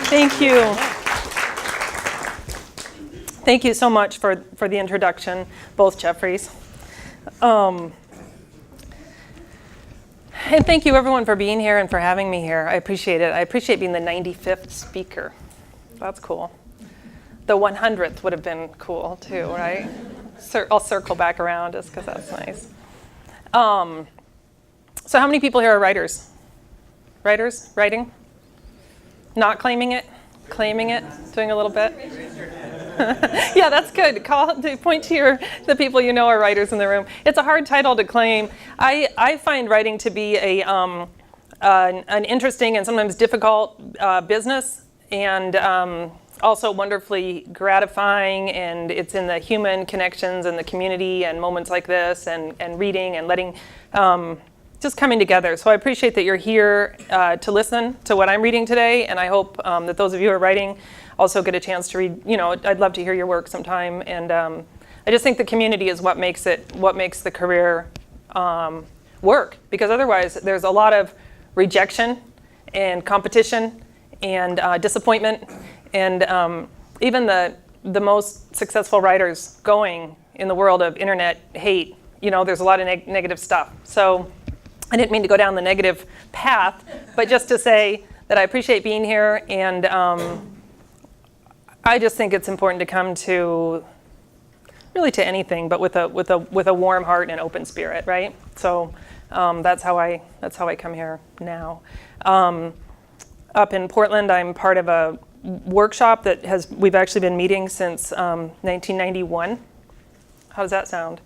Thank you. Thank you so much for the introduction, both Jeffreys. And thank you, everyone, for being here and for having me here. I appreciate it. I appreciate being the 95th speaker. That's cool. The 100th would have been cool, too, right? I'll circle back around just because that's nice. So how many people here are writers? Writers? Writing? Not claiming it? Claiming it? Doing a little bit? Yeah, that's good. Point to the people you know are writers in the room. It's a hard title to claim. I find writing to be an interesting and sometimes difficult business, and also wonderfully gratifying. And it's in the human connections and the community and moments like this, and reading and letting just coming together. So I appreciate that you're here to listen to what I'm reading today, and I hope that those of you who are writing also get a chance to read. I'd love to hear your work sometime, and I just think the community is what makes the career work, because otherwise there's a lot of rejection and competition and disappointment, and even the most successful writers going in the world of internet hate, there's a lot of negative stuff. So I didn't mean to go down the negative path, but just to say that I appreciate being here, and I just think it's important to come to anything, but with a warm heart and an open spirit, right? So that's how I come here now. Up in Portland, I'm part of a workshop that we've actually been meeting since 1991. How does that sound?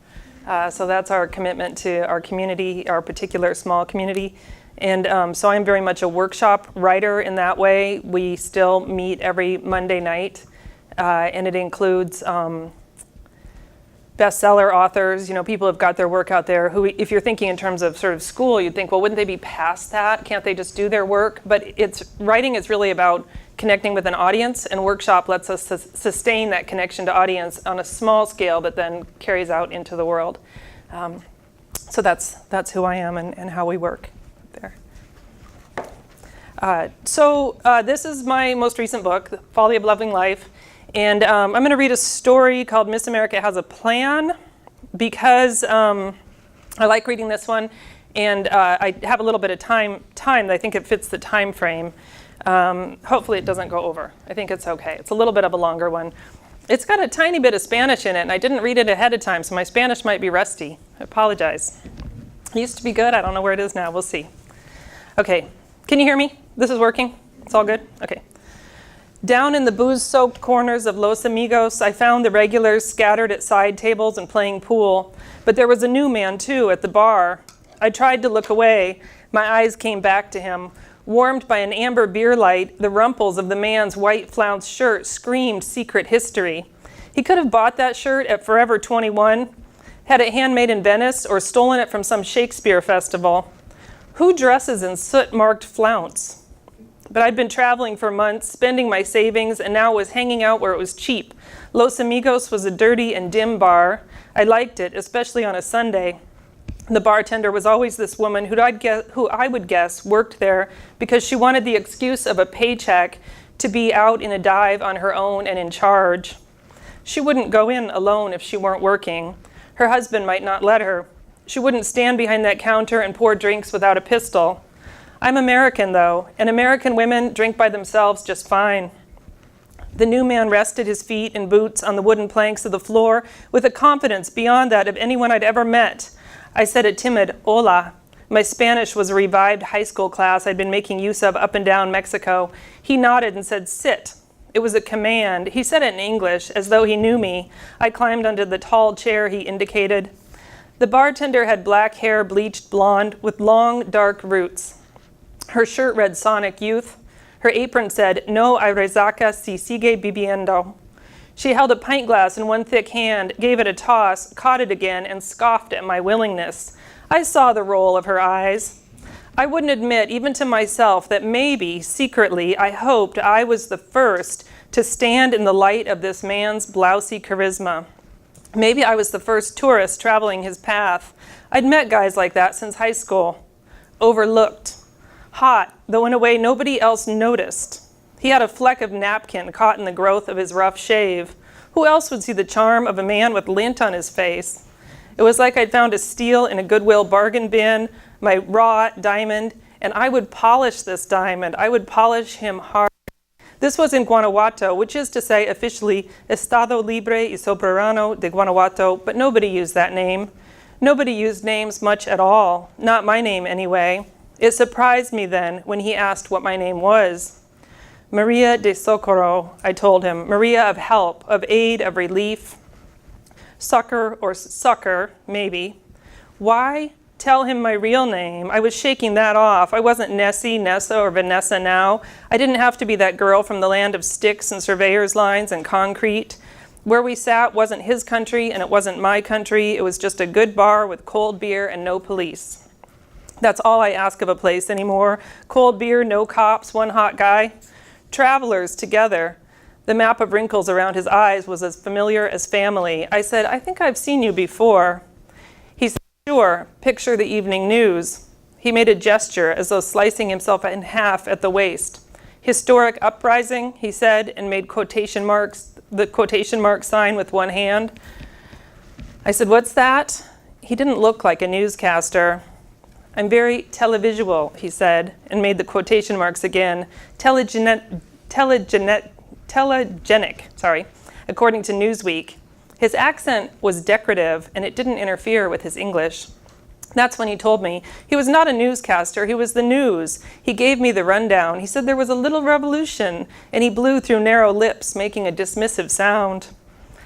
So that's our commitment to our community, our particular small community. And so I'm very much a workshop writer in that way. We still meet every Monday night, and it includes bestseller authors, people who've got their work out there, who, if you're thinking in terms of sort of school, you'd think, well, wouldn't they be past that? Can't they just do their work? But writing is really about connecting with an audience, and workshop lets us sustain that connection to audience on a small scale that then carries out into the world. So that's who I am and how we work there. So this is my most recent book, Folly of Loving Life. And I'm going to read a story called Miss America Has a Plan, because I like reading this one, and I have a little bit of time that I think it fits the time frame. Hopefully it doesn't go over. I think it's okay. It's a little bit of a longer one. It's got a tiny bit of Spanish in it, and I didn't read it ahead of time, so my Spanish might be rusty. I apologize. It used to be good. I don't know where it is now. We'll see. Okay. Can you hear me? This is working? It's all good? Okay. Down in the booze-soaked corners of Los Amigos, I found the regulars scattered at side tables and playing pool. But there was a new man, too, at the bar. I tried to look away. My eyes came back to him. Warmed by an amber beer light, the rumples of the man's white flounced shirt screamed secret history. He could have bought that shirt at Forever 21, had it handmade in Venice, or stolen it from some Shakespeare festival. Who dresses in soot-marked flounce? But I'd been traveling for months, spending my savings, and now was hanging out where it was cheap. Los Amigos was a dirty and dim bar. I liked it, especially on a Sunday. The bartender was always this woman who I would guess worked there because she wanted the excuse of a paycheck to be out in a dive on her own and in charge. She wouldn't go in alone if she weren't working. Her husband might not let her. She wouldn't stand behind that counter and pour drinks without a pistol. I'm American, though, and American women drink by themselves just fine. The new man rested his feet in boots on the wooden planks of the floor with a confidence beyond that of anyone I'd ever met. I said a timid hola. My Spanish was a revived high school class I'd been making use of up and down Mexico. He nodded and said, sit. It was a command. He said it in English, as though he knew me. I climbed onto the tall chair he indicated. The bartender had black hair bleached blonde with long, dark roots. Her shirt read Sonic Youth. Her apron said, no hay resaca si sigue bebiendo. She held a pint glass in one thick hand, gave it a toss, caught it again, and scoffed at my willingness. I saw the roll of her eyes. I wouldn't admit, even to myself, that maybe, secretly, I hoped I was the first to stand in the light of this man's blousy charisma. Maybe I was the first tourist traveling his path. I'd met guys like that since high school. Overlooked. Hot, though in a way nobody else noticed. He had a fleck of napkin caught in the growth of his rough shave. Who else would see the charm of a man with lint on his face? It was like I'd found a steal in a Goodwill bargain bin, my raw diamond, and I would polish this diamond. I would polish him hard. This was in Guanajuato, which is to say officially Estado Libre y Soberano de Guanajuato, but nobody used that name. Nobody used names much at all, not my name anyway. It surprised me then when he asked what my name was. Maria de Socorro, I told him, Maria of help, of aid, of relief, succor or succor, maybe. Why tell him my real name? I was shaking that off. I wasn't Nessie, Nessa, or Vanessa now. I didn't have to be that girl from the land of sticks and surveyor's lines and concrete. Where we sat wasn't his country and it wasn't my country. It was just a good bar with cold beer and no police. That's all I ask of a place anymore. Cold beer, no cops, one hot guy. Travelers together. The map of wrinkles around his eyes was as familiar as family. I said, I think I've seen you before. He said, sure, picture the evening news. He made a gesture as though slicing himself in half at the waist. Historic uprising, he said, and made quotation marks, the quotation mark sign with one hand. I said, what's that? He didn't look like a newscaster. I'm very televisual, he said, and made the quotation marks again. Telegenic, according to Newsweek. His accent was decorative, and it didn't interfere with his English. That's when he told me he was not a newscaster, he was the news. He gave me the rundown. He said there was a little revolution, and he blew through narrow lips, making a dismissive sound.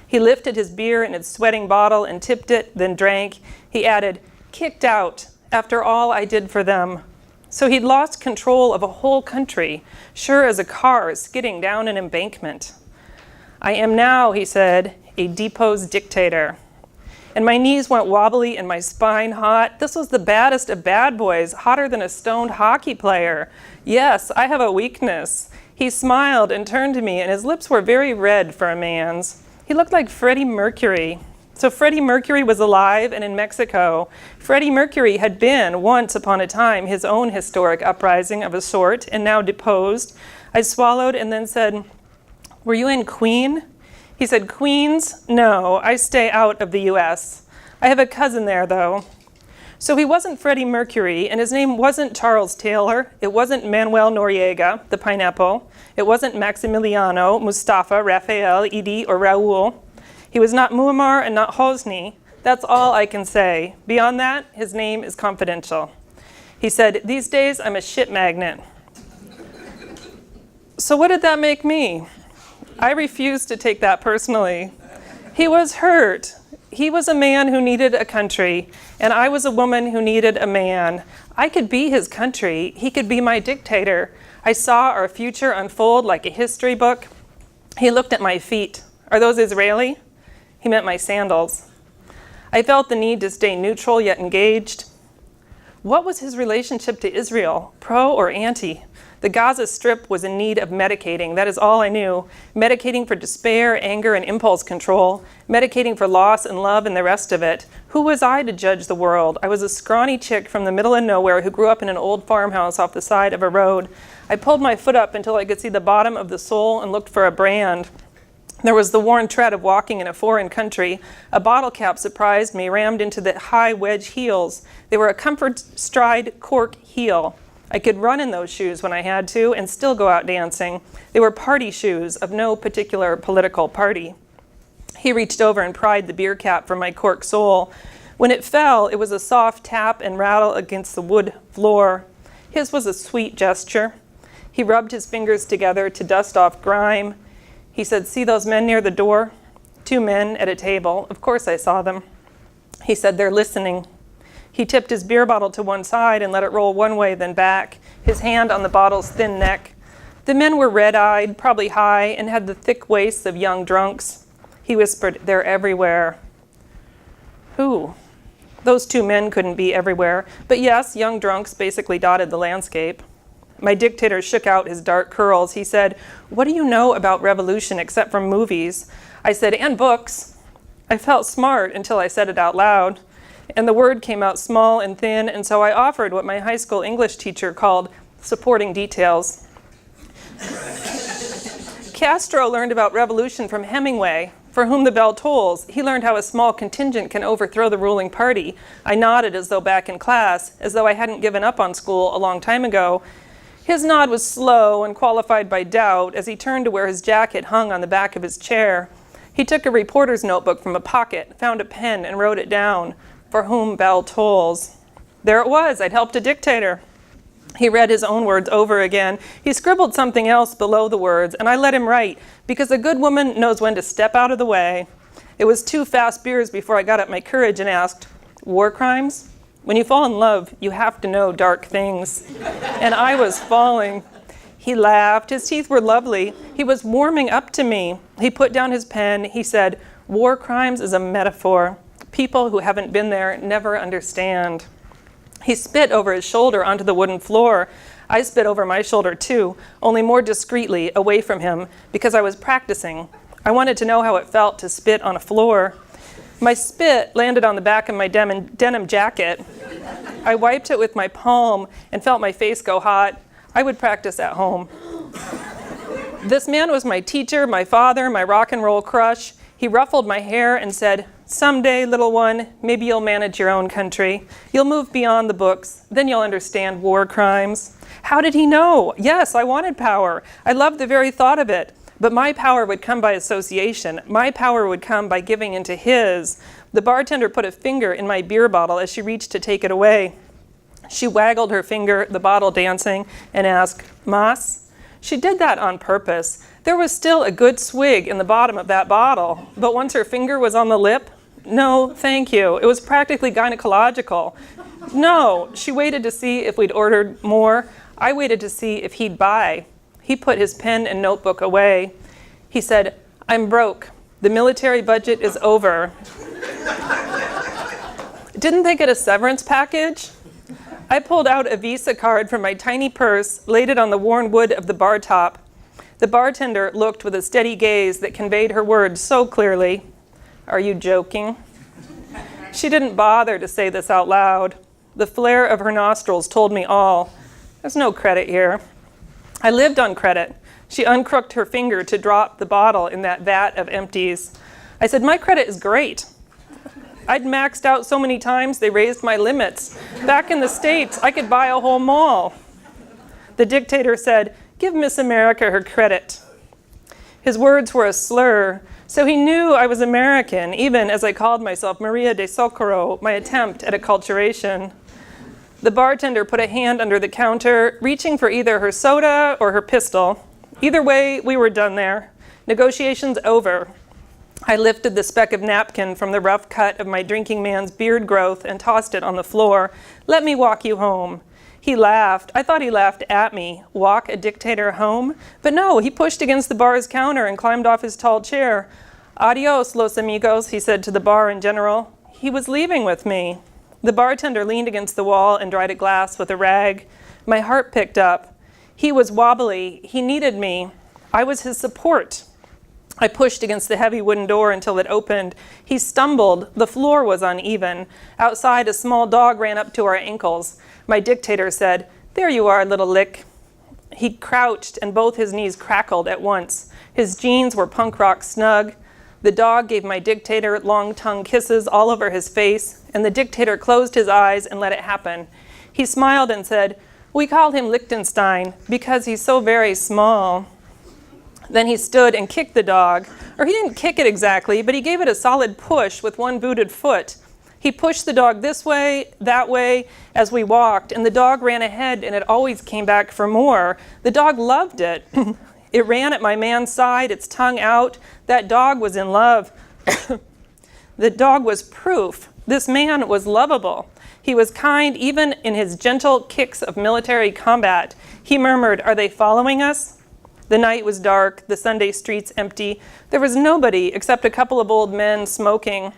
He lifted his beer in its sweating bottle and tipped it, then drank. He added, kicked out, after all I did for them. So he'd lost control of a whole country, sure as a car skidding down an embankment. I am now, he said, a deposed dictator. And my knees went wobbly and my spine hot. This was the baddest of bad boys, hotter than a stoned hockey player. Yes, I have a weakness. He smiled and turned to me, and his lips were very red for a man's. He looked like Freddie Mercury. So Freddie Mercury was alive and in Mexico. Freddie Mercury had been, once upon a time, his own historic uprising of a sort, and now deposed. I swallowed and then said, were you in Queen? He said, Queens? No, I stay out of the US. I have a cousin there, though. So he wasn't Freddie Mercury, and his name wasn't Charles Taylor. It wasn't Manuel Noriega, the pineapple. It wasn't Maximiliano, Mustafa, Raphael, Edie, or Raoul. He was not Muammar and not Hosni. That's all I can say. Beyond that, his name is confidential. He said, these days I'm a shit magnet. So what did that make me? I refused to take that personally. He was hurt. He was a man who needed a country, and I was a woman who needed a man. I could be his country. He could be my dictator. I saw our future unfold like a history book. He looked at my feet. Are those Israeli? He meant my sandals. I felt the need to stay neutral yet engaged. What was his relationship to Israel, pro or anti? The Gaza Strip was in need of medicating. That is all I knew. Medicating for despair, anger, and impulse control. Medicating for loss and love and the rest of it. Who was I to judge the world? I was a scrawny chick from the middle of nowhere who grew up in an old farmhouse off the side of a road. I pulled my foot up until I could see the bottom of the sole and looked for a brand. There was the worn tread of walking in a foreign country. A bottle cap surprised me, rammed into the high wedge heels. They were a comfort stride cork heel. I could run in those shoes when I had to and still go out dancing. They were party shoes of no particular political party. He reached over and pried the beer cap from my cork sole. When it fell, it was a soft tap and rattle against the wood floor. His was a sweet gesture. He rubbed his fingers together to dust off grime. He said, see those men near the door? 2 men at a table. Of course I saw them. He said, they're listening. He tipped his beer bottle to one side and let it roll one way, then back, his hand on the bottle's thin neck. The men were red-eyed, probably high, and had the thick waists of young drunks. He whispered, they're everywhere. Who? Those 2 men couldn't be everywhere. But yes, young drunks basically dotted the landscape. My dictator shook out his dark curls. He said, what do you know about revolution except from movies? I said, and books. I felt smart until I said it out loud. And the word came out small and thin, and so I offered what my high school English teacher called supporting details. Castro learned about revolution from Hemingway. For whom the bell tolls, he learned how a small contingent can overthrow the ruling party. I nodded as though back in class, as though I hadn't given up on school a long time ago. His nod was slow and qualified by doubt as he turned to where his jacket hung on the back of his chair. He took a reporter's notebook from a pocket, found a pen, and wrote it down. For whom bell tolls. There it was. I'd helped a dictator. He read his own words over again. He scribbled something else below the words, and I let him write, because a good woman knows when to step out of the way. It was 2 fast beers before I got up my courage and asked, war crimes? When you fall in love, you have to know dark things. And I was falling. He laughed. His teeth were lovely. He was warming up to me. He put down his pen. He said, war crimes is a metaphor. People who haven't been there never understand. He spit over his shoulder onto the wooden floor. I spit over my shoulder too, only more discreetly away from him because I was practicing. I wanted to know how it felt to spit on a floor. My spit landed on the back of my denim jacket. I wiped it with my palm and felt my face go hot. I would practice at home. This man was my teacher, my father, my rock and roll crush. He ruffled my hair and said, someday, little one, maybe you'll manage your own country. You'll move beyond the books. Then you'll understand war crimes. How did he know? Yes, I wanted power. I loved the very thought of it. But my power would come by association. My power would come by giving into his. The bartender put a finger in my beer bottle as she reached to take it away. She waggled her finger, the bottle dancing, and asked, Mas? She did that on purpose. There was still a good swig in the bottom of that bottle. But once her finger was on the lip, no, thank you. It was practically gynecological. No, she waited to see if we'd ordered more. I waited to see if he'd buy. He put his pen and notebook away. He said, I'm broke. The military budget is over. Didn't they get a severance package? I pulled out a Visa card from my tiny purse, laid it on the worn wood of the bar top. The bartender looked with a steady gaze that conveyed her words so clearly. Are you joking? She didn't bother to say this out loud. The flare of her nostrils told me all. There's no credit here. I lived on credit. She uncrooked her finger to drop the bottle in that vat of empties. I said, my credit is great. I'd maxed out so many times they raised my limits. Back in the States, I could buy a whole mall. The dictator said, give Miss America her credit. His words were a slur, so he knew I was American, even as I called myself Maria de Socorro, my attempt at acculturation. The bartender put a hand under the counter, reaching for either her soda or her pistol. Either way, we were done there. Negotiations over. I lifted the speck of napkin from the rough cut of my drinking man's beard growth and tossed it on the floor. Let me walk you home. He laughed. I thought he laughed at me. Walk a dictator home? But no, he pushed against the bar's counter and climbed off his tall chair. Adios, los amigos, he said to the bar in general. He was leaving with me. The bartender leaned against the wall and dried a glass with a rag. My heart picked up. He was wobbly. He needed me. I was his support. I pushed against the heavy wooden door until it opened. He stumbled. The floor was uneven. Outside, a small dog ran up to our ankles. My dictator said, there you are, little lick. He crouched, and both his knees crackled at once. His jeans were punk rock snug. The dog gave my dictator long tongue kisses all over his face, and the dictator closed his eyes and let it happen. He smiled and said, we call him Liechtenstein because he's so very small. Then he stood and kicked the dog. Or he didn't kick it exactly, but he gave it a solid push with one booted foot. He pushed the dog this way, that way, as we walked, and the dog ran ahead, and it always came back for more. The dog loved it. It ran at my man's side, its tongue out. That dog was in love. The dog was proof. This man was lovable. He was kind even in his gentle kicks of military combat. He murmured, are they following us? The night was dark, the Sunday streets empty. There was nobody except a couple of old men smoking.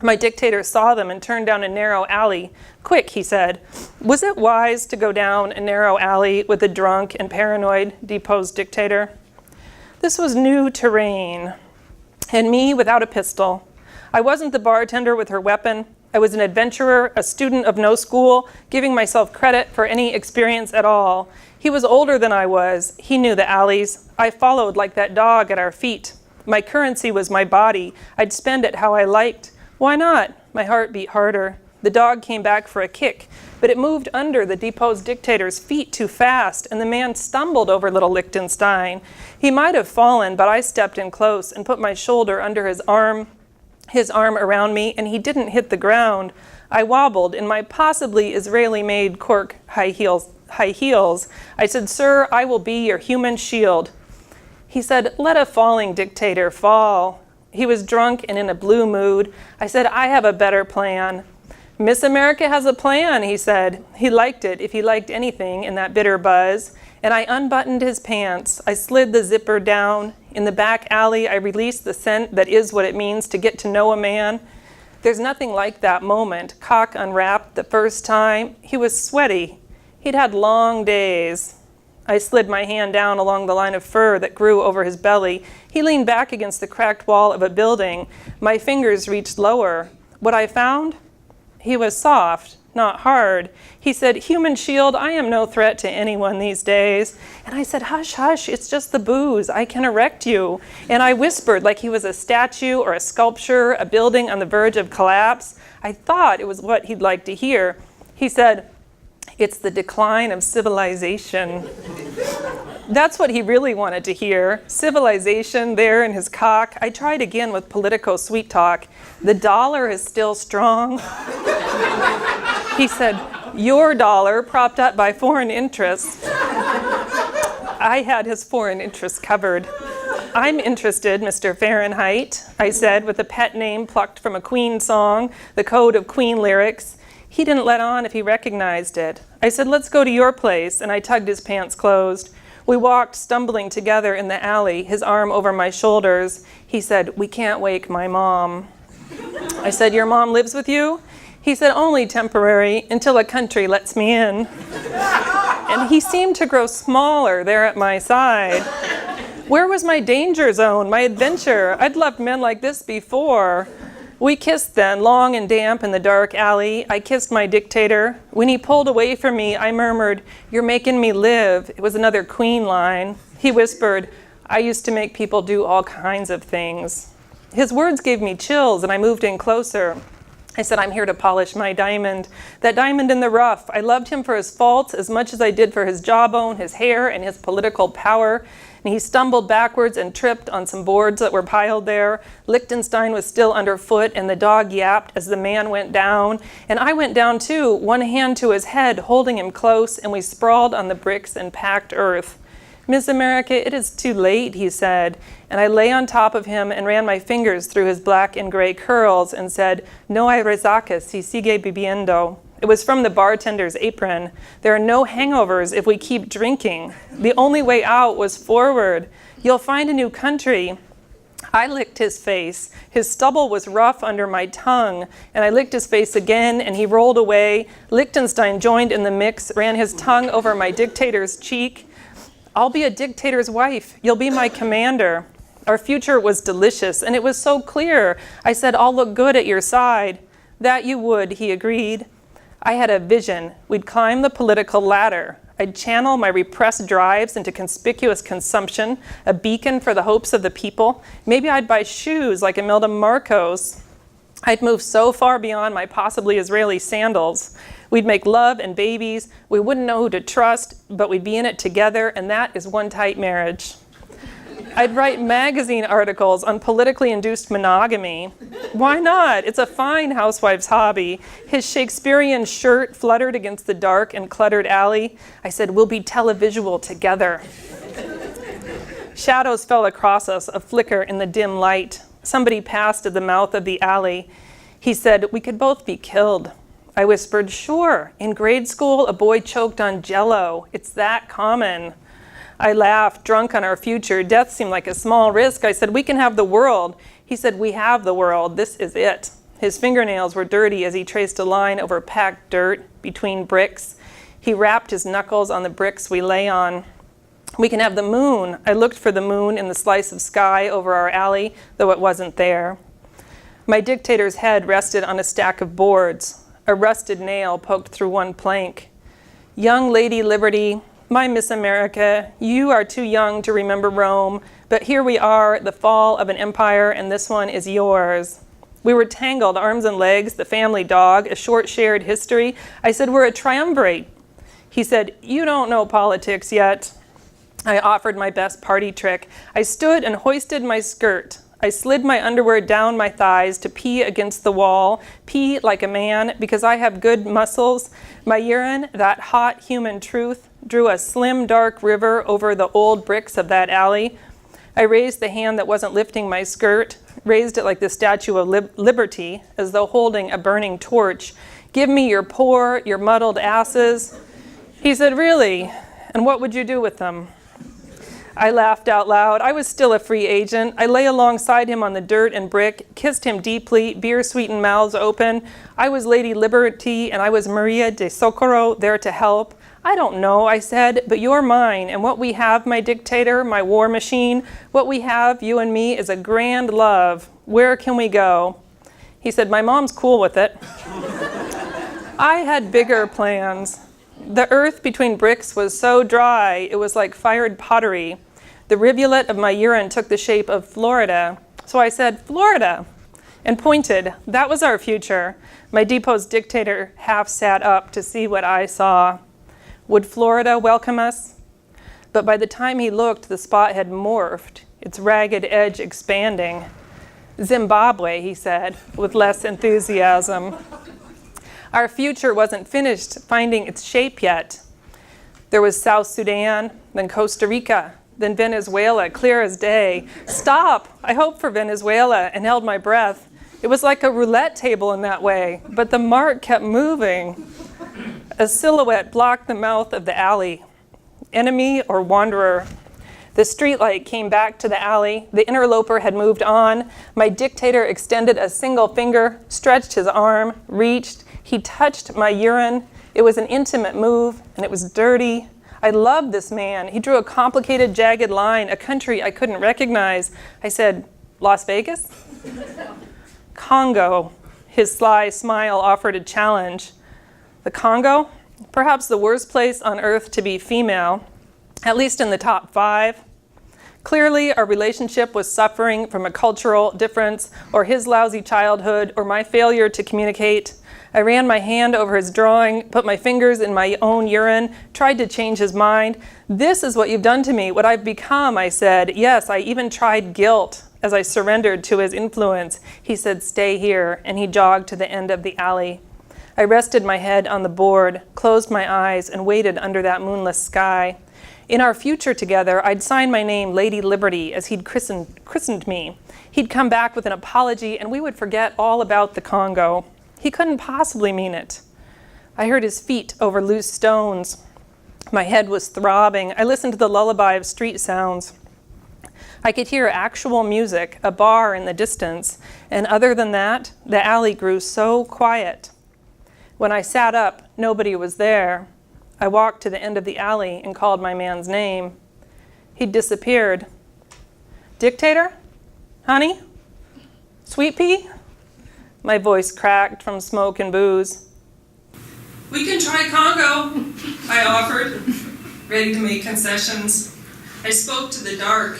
My dictator saw them and turned down a narrow alley. Quick, he said. Was it wise to go down a narrow alley with a drunk and paranoid, deposed dictator? This was new terrain, and me without a pistol. I wasn't the bartender with her weapon. I was an adventurer, a student of no school, giving myself credit for any experience at all. He was older than I was. He knew the alleys. I followed like that dog at our feet. My currency was my body. I'd spend it how I liked. Why not? My heart beat harder. The dog came back for a kick, but it moved under the deposed dictator's feet too fast, and the man stumbled over little Liechtenstein. He might have fallen, but I stepped in close and put my shoulder under his arm around me, and he didn't hit the ground. I wobbled in my possibly Israeli-made cork high heels. I said, "Sir, I will be your human shield." He said, "Let a falling dictator fall." He was drunk and in a blue mood. I said, "I have a better plan." "Miss America has a plan," he said. He liked it, if he liked anything, in that bitter buzz. And I unbuttoned his pants. I slid the zipper down. In the back alley, I released the scent that is what it means to get to know a man. There's nothing like that moment. Cock unwrapped the first time. He was sweaty. He'd had long days. I slid my hand down along the line of fur that grew over his belly. He leaned back against the cracked wall of a building. My fingers reached lower. What I found? He was soft, not hard. He said, "Human shield, I am no threat to anyone these days." And I said, "Hush, hush, it's just the booze. I can erect you." And I whispered like he was a statue or a sculpture, a building on the verge of collapse. I thought it was what he'd like to hear. He said, "It's the decline of civilization." That's what he really wanted to hear. Civilization there in his cock. I tried again with Politico sweet talk. "The dollar is still strong." He said, "Your dollar propped up by foreign interests." I had his foreign interests covered. "I'm interested, Mr. Fahrenheit," I said, with a pet name plucked from a Queen song, the code of Queen lyrics. He didn't let on if he recognized it. I said, "Let's go to your place," and I tugged his pants closed. We walked, stumbling together in the alley, his arm over my shoulders. He said, "We can't wake my mom." I said, "Your mom lives with you?" He said, "Only temporary, until a country lets me in." And he seemed to grow smaller there at my side. Where was my danger zone, my adventure? I'd loved men like this before. We kissed then, long and damp in the dark alley. I kissed my dictator. When he pulled away from me, I murmured, "You're making me live." It was another Queen line. He whispered, "I used to make people do all kinds of things." His words gave me chills, and I moved in closer. I said, "I'm here to polish my diamond, that diamond in the rough." I loved him for his faults as much as I did for his jawbone, his hair, and his political power. And he stumbled backwards and tripped on some boards that were piled there. Liechtenstein was still underfoot, and the dog yapped as the man went down. And I went down too, one hand to his head, holding him close, and we sprawled on the bricks and packed earth. "Miss America, it is too late," he said. And I lay on top of him and ran my fingers through his black and gray curls and said, "No hay resaca si sigue bebiendo." It was from the bartender's apron. "There are no hangovers if we keep drinking. The only way out was forward. You'll find a new country." I licked his face. His stubble was rough under my tongue, and I licked his face again, and he rolled away. Liechtenstein joined in the mix, ran his tongue over my dictator's cheek. "I'll be a dictator's wife. You'll be my commander." Our future was delicious, and it was so clear. I said, "I'll look good at your side." "That you would," he agreed. I had a vision. We'd climb the political ladder. I'd channel my repressed drives into conspicuous consumption, a beacon for the hopes of the people. Maybe I'd buy shoes like Imelda Marcos. I'd move so far beyond my possibly Israeli sandals. We'd make love and babies. We wouldn't know who to trust, but we'd be in it together, and that is one tight marriage. I'd write magazine articles on politically induced monogamy. Why not? It's a fine housewife's hobby. His Shakespearean shirt fluttered against the dark and cluttered alley. I said, "We'll be televisual together." Shadows fell across us, a flicker in the dim light. Somebody passed at the mouth of the alley. He said, "We could both be killed." I whispered, "Sure. In grade school, a boy choked on Jell-O. It's that common." I laughed, drunk on our future. Death seemed like a small risk. I said, "We can have the world." He said, "We have the world. This is it." His fingernails were dirty as he traced a line over packed dirt between bricks. He rapped his knuckles on the bricks we lay on. "We can have the moon." I looked for the moon in the slice of sky over our alley, though it wasn't there. My dictator's head rested on a stack of boards. A rusted nail poked through one plank. Young Lady Liberty, my Miss America, you are too young to remember Rome, but here we are, the fall of an empire, and this one is yours. We were tangled, arms and legs, the family dog, a short shared history. I said, we're a triumvirate. He said, you don't know politics yet. I offered my best party trick. I stood and hoisted my skirt. I slid my underwear down my thighs to pee against the wall, pee like a man because I have good muscles. My urine, that hot human truth, drew a slim, dark river over the old bricks of that alley. I raised the hand that wasn't lifting my skirt, raised it like the Statue of Liberty, as though holding a burning torch. Give me your poor, your muddled asses. He said, really? And what would you do with them? I laughed out loud. I was still a free agent. I lay alongside him on the dirt and brick, kissed him deeply, beer-sweetened mouths open. I was Lady Liberty, and I was Maria de Socorro, there to help. I don't know, I said, but you're mine, and what we have, my dictator, my war machine, what we have, you and me, is a grand love. Where can we go? He said, my mom's cool with it. I had bigger plans. The earth between bricks was so dry, it was like fired pottery. The rivulet of my urine took the shape of Florida. So I said, Florida, and pointed. That was our future. My deposed dictator half sat up to see what I saw. Would Florida welcome us? But by the time he looked, the spot had morphed, its ragged edge expanding. Zimbabwe, he said, with less enthusiasm. Our future wasn't finished finding its shape yet. There was South Sudan, then Costa Rica, then Venezuela, clear as day. Stop! I hoped for Venezuela and held my breath. It was like a roulette table in that way, but the mark kept moving. A silhouette blocked the mouth of the alley. Enemy or wanderer? The streetlight came back to the alley. The interloper had moved on. My dictator extended a single finger, stretched his arm, reached. He touched my urine. It was an intimate move, and it was dirty. I loved this man. He drew a complicated, jagged line, a country I couldn't recognize. I said, Las Vegas? Congo. His sly smile offered a challenge. The Congo? Perhaps the worst place on earth to be female, at least in the top 5. Clearly, our relationship was suffering from a cultural difference, or his lousy childhood, or my failure to communicate. I ran my hand over his drawing, put my fingers in my own urine, tried to change his mind. This is what you've done to me, what I've become, I said. Yes, I even tried guilt as I surrendered to his influence. He said, stay here, and he jogged to the end of the alley. I rested my head on the board, closed my eyes, and waited under that moonless sky. In our future together, I'd sign my name Lady Liberty as he'd christened me. He'd come back with an apology, and we would forget all about the Congo. He couldn't possibly mean it. I heard his feet over loose stones. My head was throbbing. I listened to the lullaby of street sounds. I could hear actual music, a bar in the distance, and other than that, the alley grew so quiet. When I sat up, nobody was there. I walked to the end of the alley and called my man's name. He'd disappeared. Dictator? Honey? Sweet pea? My voice cracked from smoke and booze. We can try Congo, I offered, ready to make concessions. I spoke to the dark,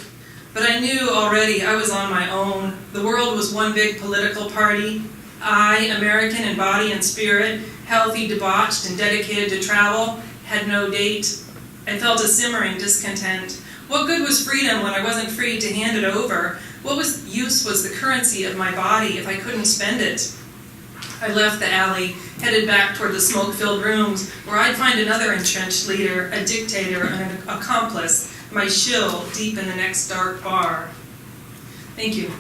but I knew already I was on my own. The world was one big political party. I, American in body and spirit, healthy, debauched, and dedicated to travel, had no date. I felt a simmering discontent. What good was freedom when I wasn't free to hand it over? What use was the currency of my body if I couldn't spend it? I left the alley, headed back toward the smoke-filled rooms, where I'd find another entrenched leader, a dictator, and an accomplice, my shill deep in the next dark bar. Thank you.